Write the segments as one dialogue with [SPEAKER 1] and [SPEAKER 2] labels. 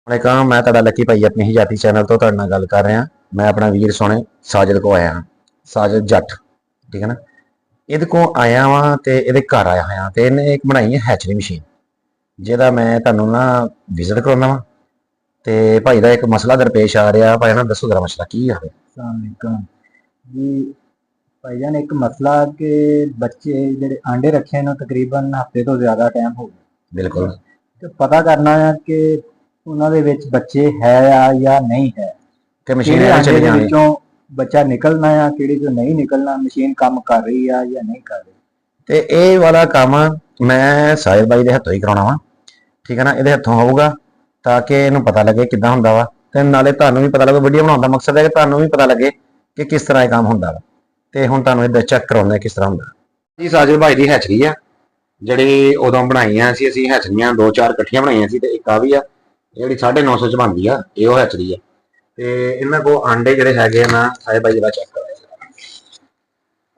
[SPEAKER 1] ਵਾਲੇਕਮ मैं ਤੁਹਾਡਾ ਲੱਕੀ ਭਾਈ ਆਪਣੀ ਹੀ ਜਾਤੀ ਚੈਨਲ ਤੋਂ ਤੁਹਾਡੇ ਨਾਲ ਗੱਲ ਕਰ ਰਿਹਾ। मैं अपना वीर सोने साजिद को आया साजिद जट ठीक है ना। ਇਹਦੇ ਕੋ ਆਇਆ ਵਾਂ ਤੇ ਇਹਦੇ ਘਰ ਆਇਆ ਹੋਇਆ ਤੇ ਇਹਨੇ ਇੱਕ ਬਣਾਈ ਹੈ ਹੈਚਰੀ ਮਸ਼ੀਨ ਜਿਹਦਾ ਮੈਂ ਤੁਹਾਨੂੰ ਨਾ ਵਿਜ਼ਿਟ ਕਰਾਉਣਾ ਵਾ ਤੇ ਭਾਈ ਦਾ ਇੱਕ ਮਸਲਾ ਦਰਪੇਸ਼ ਆ ਰਿਹਾ। ਭਾਈ ਨਾ ਦੱਸੋ ਜਰਾ ਮਸਲਾ ਕੀ ਹੈ।
[SPEAKER 2] अस्सलामुअलैकुम जी भाईजान, एक मसला कि बच्चे जेडे आंडे रखे हैं तकरीबन हफ्ते तो ज़्यादा टाइम हो गया।
[SPEAKER 1] बिल्कुल
[SPEAKER 2] तो पता करना है कि उन्होंने विच बच्चे है या नहीं है
[SPEAKER 1] ਤੇ ਮਸ਼ੀਨ
[SPEAKER 2] किहड़े
[SPEAKER 1] ਚਲੀ
[SPEAKER 2] आंडे दे
[SPEAKER 1] ਜਾਣੀ
[SPEAKER 2] विचों बच्चा निकलना है किहड़े चों नहीं निकलना, मशीन काम कर रही है या नहीं कर रही।
[SPEAKER 1] ਤੇ ਇਹ ਵਾਲਾ ਕੰਮ ਮੈਂ ਸਾਹਿਲ ਬਾਈ ਦੇ ਹੱਥੋਂ ਹੀ ਕਰਾਉਣਾ ਵਾ ਠੀਕ ਹੈ ਨਾ। ਇਹਦੇ ਹੱਥੋਂ ਹੋਊਗਾ ਤਾਂ ਕਿ ਇਹਨੂੰ ਪਤਾ ਲੱਗੇ ਕਿੱਦਾਂ ਹੁੰਦਾ ਵਾ ਤੇ ਨਾਲੇ ਤੁਹਾਨੂੰ ਵੀ ਪਤਾ ਲੱਗੇ। ਵੀਡੀਓ ਬਣਾਉਣ ਦਾ ਮਕਸਦ ਹੈ ਕਿ ਤੁਹਾਨੂੰ ਵੀ ਪਤਾ ਲੱਗੇ ਕਿ ਕਿਸ ਤਰ੍ਹਾਂ ਇਹ ਕੰਮ ਹੁੰਦਾ ਵਾ ਤੇ ਹੁਣ ਤੁਹਾਨੂੰ ਇਹ ਚੈੱਕ ਕਰਾਉਂਦੇ ਕਿਸ ਤਰ੍ਹਾਂ ਹੁੰਦਾ ਜੀ। ਸਾਜਿਦ ਭਾਈ ਦੀ ਹੈਚਰੀ ਆ ਜਿਹੜੀ ਉਦੋਂ ਬਣਾਈਆਂ ਸੀ ਅਸੀਂ। ਹੈਚਰੀਆਂ 2-4 ਇਕੱਠੀਆਂ ਬਣਾਈਆਂ ਸੀ ਤੇ ਇੱਕ ਆ ਵੀ ਆ ਜਿਹੜੀ 950 ਚ ਬਣਦੀ ਆ। ਇਹ ਉਹ ਹੈਚਰੀ ਆ ਤੇ ਇਹਨਾਂ ਕੋਲ ਆਂਡੇ ਜਿਹੜੇ ਹੈਗੇ ਆ ਨਾ ਸਾਹਿਬ ਭਾਈ ਜਿਹੜਾ ਚੈੱਕ ਕਰਾਇਆ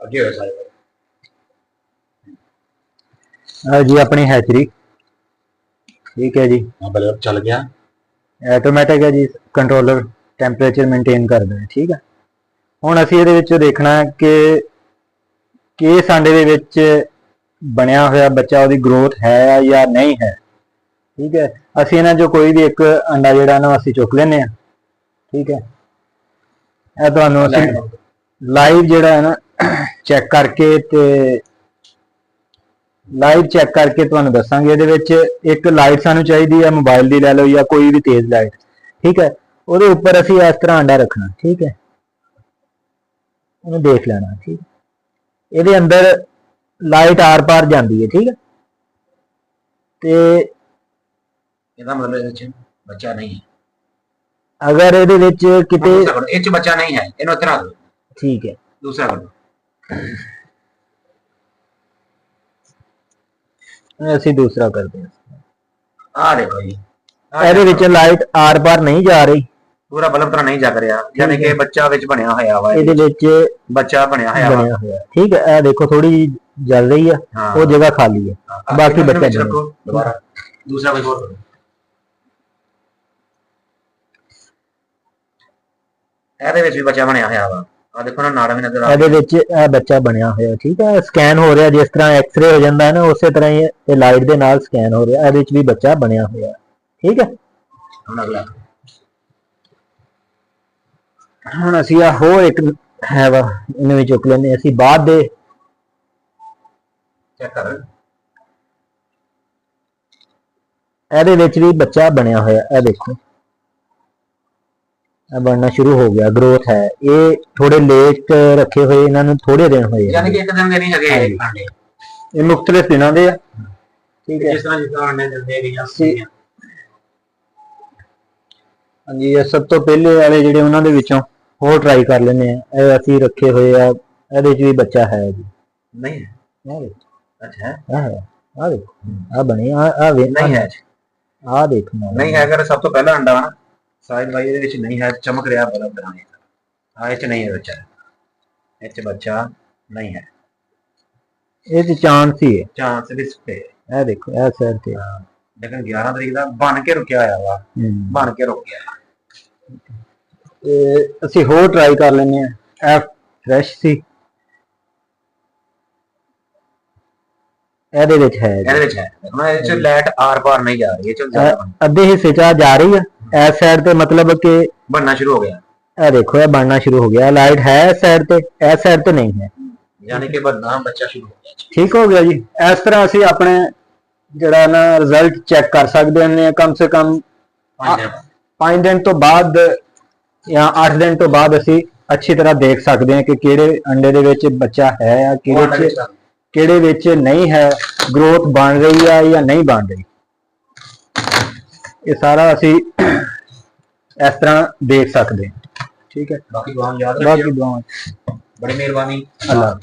[SPEAKER 1] ਅੱਗੇ ਹੋਇਆ ਸਾਹਿਬ
[SPEAKER 2] जी अपनी हैचरी ठीक है जी,
[SPEAKER 1] बल्ब चल गया
[SPEAKER 2] ऑटोमैटिक है जी, कंट्रोलर टैंपरेचर मेनटेन करता है ठीक है। हुण असीं इहदे विच देखना है कि किस आंडे दे विच बनया होया बच्चा उहदी ग्रोथ है या नहीं है ठीक है। असीं इन्हां चों कोई भी एक अंडा जिहड़ा ना असीं चुक लैंदे आ ठीक है। ਇਹ ਤੁਹਾਨੂੰ ਅਸੀਂ ਲਾਈਵ ਜਿਹੜਾ ਹੈ ਨਾ ਚੈੱਕ ਕਰਕੇ ਤੇ ਲਾਈਵ ਚੈੱਕ ਕਰਕੇ ਤੁਹਾਨੂੰ ਦੱਸਾਂਗੇ। ਇਹਦੇ ਵਿੱਚ ਇੱਕ ਲਾਈਟ ਸਾਨੂੰ ਚਾਹੀਦੀ ਹੈ, ਮੋਬਾਈਲ ਦੀ ਲੈ ਲਓ ਜਾਂ ਕੋਈ ਵੀ ਤੇਜ਼ ਲਾਈਟ ਠੀਕ ਹੈ। ਉਹਦੇ ਉੱਪਰ ਅਸੀਂ ਇਸ ਤਰ੍ਹਾਂ ਅੰਡਾ ਰੱਖਣਾ ਠੀਕ ਹੈ, ਉਹਨੂੰ ਦੇਖ ਲੈਣਾ ਠੀਕ। ਇਹਦੇ ਅੰਦਰ ਲਾਈਟ ਆਰ ਪਾਰ ਜਾਂਦੀ ਹੈ ਠੀਕ ਹੈ। ਤੇ
[SPEAKER 1] ਇਹਦਾ ਮਤਲਬ ਇਹਦੇ ਵਿੱਚ ਬੱਚਾ ਨਹੀਂ ਹੈ।
[SPEAKER 2] ਅਗਰ ਇਹਦੇ ਵਿੱਚ ਕਿਤੇ
[SPEAKER 1] ਇਹ ਚ ਬੱਚਾ ਨਹੀਂ ਹੈ ਇਹਨੂੰ ਇੱਥੇ ਰੱਖ ਦਿਓ
[SPEAKER 2] ਠੀਕ ਹੈ।
[SPEAKER 1] ਦੂਸਰਾ ਕਰੋ
[SPEAKER 2] ਅਸੀਂ ਦੂਸਰਾ ਕਰਦੇ ਹਾਂ।
[SPEAKER 1] ਆ ਦੇਖੋ ਜੀ
[SPEAKER 2] ਇਹਦੇ ਵਿੱਚ ਲਾਈਟ ਆਰ ਪਾਰ ਨਹੀਂ ਜਾ ਰਹੀ,
[SPEAKER 1] ਪੂਰਾ ਬਲਬ ਤਰ੍ਹਾਂ ਨਹੀਂ ਜਗ ਰਿਹਾ ਯਾਨੀ ਕਿ ਬੱਚਾ ਵਿੱਚ ਬਣਿਆ ਹੋਇਆ ਵਾ।
[SPEAKER 2] ਇਹਦੇ ਵਿੱਚ
[SPEAKER 1] ਬੱਚਾ ਬਣਿਆ ਹੋਇਆ ਵਾ
[SPEAKER 2] ਠੀਕ ਹੈ। ਇਹ ਦੇਖੋ ਥੋੜੀ ਜਲ ਰਹੀ ਹੈ, ਉਹ ਜਗ੍ਹਾ ਖਾਲੀ ਹੈ, ਬਾਕੀ ਬੱਚਾ ਨਹੀਂ।
[SPEAKER 1] ਰੱਖੋ ਦੁਬਾਰਾ ਦੂਸਰਾ ਕੋਈ ਹੋਰ ਕਰੋ। ਇਹਦੇ ਵਿੱਚ ਵੀ ਬੱਚਾ ਬਣਿਆ ਹੋਇਆ ਵਾ। ਆ ਦੇਖੋ ਨਾ ਨਾੜਾ ਵੀ ਨਜ਼ਰ ਆ।
[SPEAKER 2] ਇਹਦੇ ਵਿੱਚ ਇਹ ਬੱਚਾ ਬਣਿਆ ਹੋਇਆ ਠੀਕ ਹੈ। ਸਕੈਨ ਹੋ ਰਿਹਾ ਜਿਸ ਤਰ੍ਹਾਂ ਐਕਸ-ਰੇ ਹੋ ਜਾਂਦਾ ਹੈ ਨਾ, ਉਸੇ ਤਰ੍ਹਾਂ ਹੀ ਇਹ ਲਾਈਟ ਦੇ ਨਾਲ ਸਕੈਨ ਹੋ ਰਿਹਾ। ਇਹਦੇ ਵਿੱਚ ਵੀ ਬੱਚਾ ਬਣਿਆ ਹੋਇਆ ਠੀਕ ਹੈ।
[SPEAKER 1] ਹੁਣ ਅਗਲਾ
[SPEAKER 2] ਹੁਣ ਅਸੀਂ ਆ ਹੋਰ ਇੱਕ ਹੈ ਵਾ, ਇਹਨੂੰ ਵੀ ਚੁੱਕ ਲੈਂਦੇ ਅਸੀਂ ਬਾਅਦ ਦੇ
[SPEAKER 1] ਚੈੱਕ ਕਰ।
[SPEAKER 2] ਇਹਦੇ ਵਿੱਚ ਵੀ ਬੱਚਾ ਬਣਿਆ ਹੋਇਆ। ਇਹ ਦੇਖੋ बनना शुरू हो गया, ग्रोथ है। ये थोड़े लेट रखे हुए, इन्होंने थोड़े दिन हुए
[SPEAKER 1] यानी कि एक दिन ਦੇ ਨਹੀਂ ਹੈਗੇ ਅੰਡੇ।
[SPEAKER 2] ये मुख्तलिफ दिनों दे ठीक है।
[SPEAKER 1] जिस तरह अंडे दिंदे भी ਆ
[SPEAKER 2] ਹਾਂਜੀ। ਇਹ ਸਭ ਤੋਂ ਪਹਿਲੇ ਵਾਲੇ ਜਿਹੜੇ ਉਹਨਾਂ ਦੇ ਵਿੱਚੋਂ ਹੋਰ ਟਰਾਈ ਕਰ ਲੈਂਦੇ ਆ। ਇਹ ਅਸੀਂ ਰੱਖੇ ਹੋਏ ਆ, ਇਹਦੇ ਵਿੱਚ ਵੀ ਬੱਚਾ ਹੈ ਜੀ।
[SPEAKER 1] ਨਹੀਂ ਹੈ ਅੱਛਾ
[SPEAKER 2] ਹੈ ਆ ਦੇਖੋ ਆ ਬਣੀ ਆ
[SPEAKER 1] ਨਹੀਂ ਹੈ
[SPEAKER 2] ਆ ਦੇਖਣਾ
[SPEAKER 1] ਨਹੀਂ ਹੈ। ਅਗਰ ਸਭ ਤੋਂ ਪਹਿਲਾ ਅੰਡਾ ਵਾ ਸਾਹਿਲ ਭਾਈ ਇਹਦੇ ਵਿੱਚ ਨਹੀਂ ਹੈ, ਚਮਕ ਰਿਹਾ ਬਲਬ ਤਰ੍ਹਾਂ ਆ। ਇਹ ਚ ਨਹੀਂ ਹੈ ਬੱਚਾ, ਇਹ ਚ ਬੱਚਾ ਨਹੀਂ ਹੈ।
[SPEAKER 2] ਇਹ ਤੇ ਚਾਂਸ ਹੀ ਹੈ,
[SPEAKER 1] ਚਾਂਸ ਵੀ ਤੇ
[SPEAKER 2] ਇਹ ਦੇਖੋ ਇਹ ਸਾਈਡ ਤੇ
[SPEAKER 1] ਲੇਕਿਨ 11 ਤਰੀਕ ਦਾ ਬਣ ਕੇ ਰੁਕਿਆ ਹੋਇਆ ਵਾ, ਬਣ ਕੇ ਰੁਕ ਗਿਆ।
[SPEAKER 2] ਤੇ ਅਸੀਂ ਹੋਰ ਟਰਾਈ ਕਰ ਲੈਂਦੇ ਆ। ਇਹ ਫਰੈਸ਼ ਸੀ, ਇਹਦੇ ਵਿੱਚ ਹੈ,
[SPEAKER 1] ਇਹਦੇ ਵਿੱਚ ਹੈ। ਹੁਣ ਇਹ ਚ ਲਾਈਟ ਆਰ ਪਾਰ ਨਹੀਂ ਜਾ ਰਹੀ, ਇਹ ਚ ਜ਼ਿਆਦਾ
[SPEAKER 2] ਅੱਧੇ ਹਿੱਸੇ ਚ ਜਾ ਰਹੀ ਹੈ। ਇਸ ਸਾਈਡ ਤੇ ਮਤਲਬ ਕਿ
[SPEAKER 1] ਬਣਨਾ ਸ਼ੁਰੂ ਹੋ ਗਿਆ।
[SPEAKER 2] ਇਹ ਦੇਖੋ ਇਹ ਬਣਨਾ ਸ਼ੁਰੂ ਹੋ ਗਿਆ। ਲਾਈਟ ਹੈ ਇਸ ਸਾਈਡ ਤੇ, ਇਸ ਸਾਈਡ ਤੇ ਨਹੀਂ ਹੈ,
[SPEAKER 1] ਯਾਨੀ ਕਿ ਬਣਨਾ ਬੱਚਾ ਸ਼ੁਰੂ ਹੋ ਗਿਆ।
[SPEAKER 2] ਠੀਕ ਹੋ ਗਿਆ ਜੀ। ਇਸ ਤਰ੍ਹਾਂ ਅਸੀਂ ਆਪਣੇ ਜਿਹੜਾ ਨਾ ਰਿਜ਼ਲਟ ਚੈੱਕ ਕਰ ਸਕਦੇ ਹਾਂ। ਕਮ ਸੇ ਕਮ 5 ਦਿਨ ਤੋਂ ਬਾਅਦ ਜਾਂ 8 ਦਿਨ ਤੋਂ ਬਾਅਦ ਅਸੀਂ ਅੱਛੀ ਤਰ੍ਹਾਂ ਦੇਖ ਸਕਦੇ ਹਾਂ ਕਿ ਕਿਹੜੇ ਅੰਡੇ ਦੇ ਵਿੱਚ ਬੱਚਾ ਹੈ ਜਾਂ ਕਿਹੜੇ ਵਿੱਚ ਨਹੀਂ ਹੈ, ਗਰੋਥ ਬਣ ਰਹੀ ਹੈ ਜਾਂ ਨਹੀਂ ਬਣ ਰਹੀ। ਇਹ ਸਾਰਾ ਅਸੀਂ ਇਸ ਤਰ੍ਹਾਂ ਦੇਖ ਸਕਦੇ ਹਾਂ ਠੀਕ ਹੈ।
[SPEAKER 1] ਬਾਕੀ ਦੁਆ ਯਾਦ
[SPEAKER 2] ਬਾਕੀ ਦੁਆ
[SPEAKER 1] ਬੜੀ ਮਿਹਰਬਾਨੀ।
[SPEAKER 2] ਅੱਲਾਹ।